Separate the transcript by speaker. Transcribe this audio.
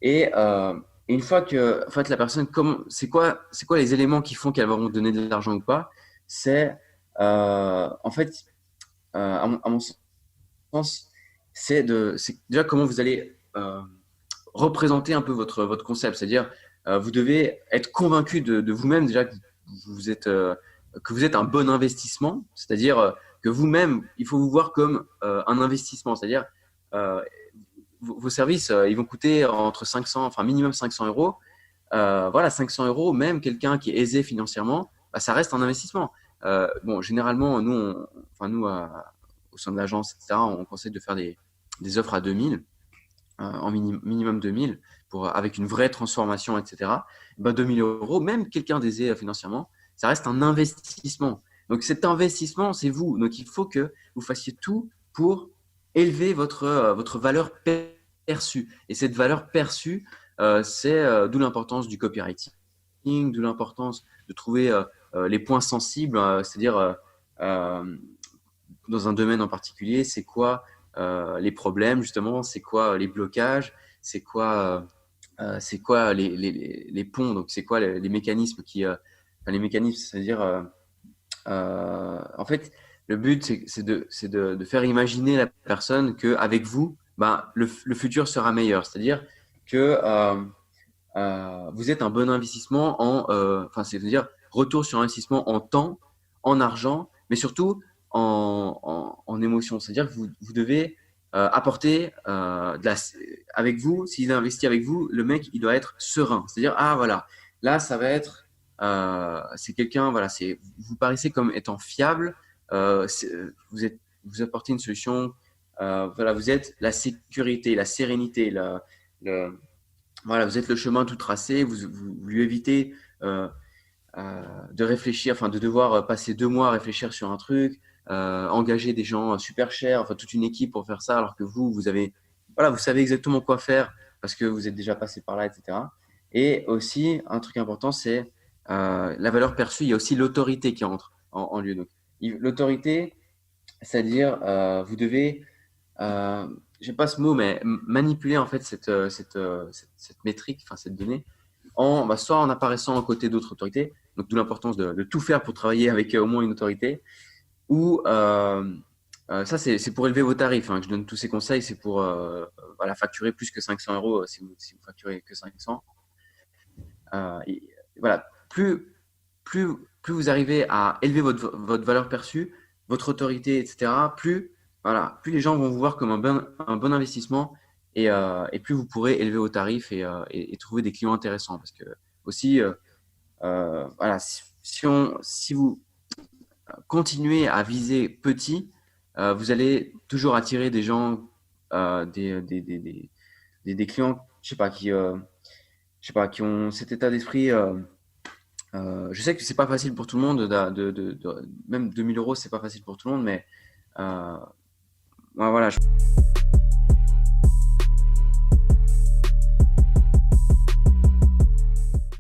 Speaker 1: Et, une fois que en fait, la personne, c'est quoi les éléments qui font qu'elle va vous donner de l'argent ou pas? C'est en fait, à mon sens, c'est déjà comment vous allez représenter un peu votre concept. C'est-à-dire, vous devez être convaincu de vous-même déjà que vous êtes un bon investissement. C'est-à-dire que vous-même, il faut vous voir comme un investissement. C'est-à-dire, euh, vos services, ils vont coûter entre 500, enfin minimum 500 euros. Voilà, 500 euros, même quelqu'un qui est aisé financièrement, bah, ça reste un investissement. Bon, généralement, enfin, au sein de l'agence, etc., on conseille de faire des offres à 2000 minimum 2000 avec une vraie transformation, etc. Ben 2000 euros, même quelqu'un d'aisé financièrement, ça reste un investissement. Donc cet investissement, c'est vous. Donc il faut que vous fassiez tout pour élever votre valeur perçue. Et cette valeur perçue, c'est d'où l'importance du copywriting, d'où l'importance de trouver les points sensibles, c'est-à-dire dans un domaine en particulier, c'est quoi les problèmes justement, c'est quoi les blocages, c'est quoi les ponts, donc c'est quoi les mécanismes enfin, les mécanismes, c'est-à-dire en fait le but c'est de faire imaginer la personne que avec vous, ben, le futur sera meilleur, c'est-à-dire que vous êtes un bon investissement enfin c'est-à-dire retour sur investissement en temps, en argent, mais surtout en émotion. C'est-à-dire que vous devez apporter avec vous, s'il investit avec vous, le mec, il doit être serein. C'est-à-dire, ah voilà, là, ça va être, c'est quelqu'un, voilà, vous paraissez comme étant fiable, vous apportez une solution, voilà, vous êtes la sécurité, la sérénité, le, voilà, vous êtes le chemin tout tracé, vous lui évitez de réfléchir, enfin de devoir passer 2 mois à réfléchir sur un truc, engager des gens super chers, enfin toute une équipe pour faire ça, alors que vous avez, voilà, vous savez exactement quoi faire parce que vous êtes déjà passé par là, etc. Et aussi, un truc important, c'est la valeur perçue. Il y a aussi l'autorité qui entre en lieu. Donc, l'autorité, c'est-à-dire, vous devez j'aime pas ce mot, mais manipuler en fait cette métrique, enfin cette donnée, soit en apparaissant aux côtés d'autres autorités, donc d'où l'importance de tout faire pour travailler avec au moins une autorité, ou ça c'est pour élever vos tarifs, hein, que je donne tous ces conseils, c'est pour voilà, facturer plus que 500 euros si vous facturez que 500. Voilà, plus, plus vous arrivez à élever votre valeur perçue, votre autorité, etc., voilà, plus les gens vont vous voir comme un bon investissement et plus vous pourrez élever vos tarifs et trouver des clients intéressants. Parce que aussi, voilà, si vous continuez à viser petit, vous allez toujours attirer des gens, des clients, je sais pas, qui ont cet état d'esprit. Je sais que c'est pas facile pour tout le monde, même 2000 euros, c'est pas facile pour tout le monde, mais ouais, voilà.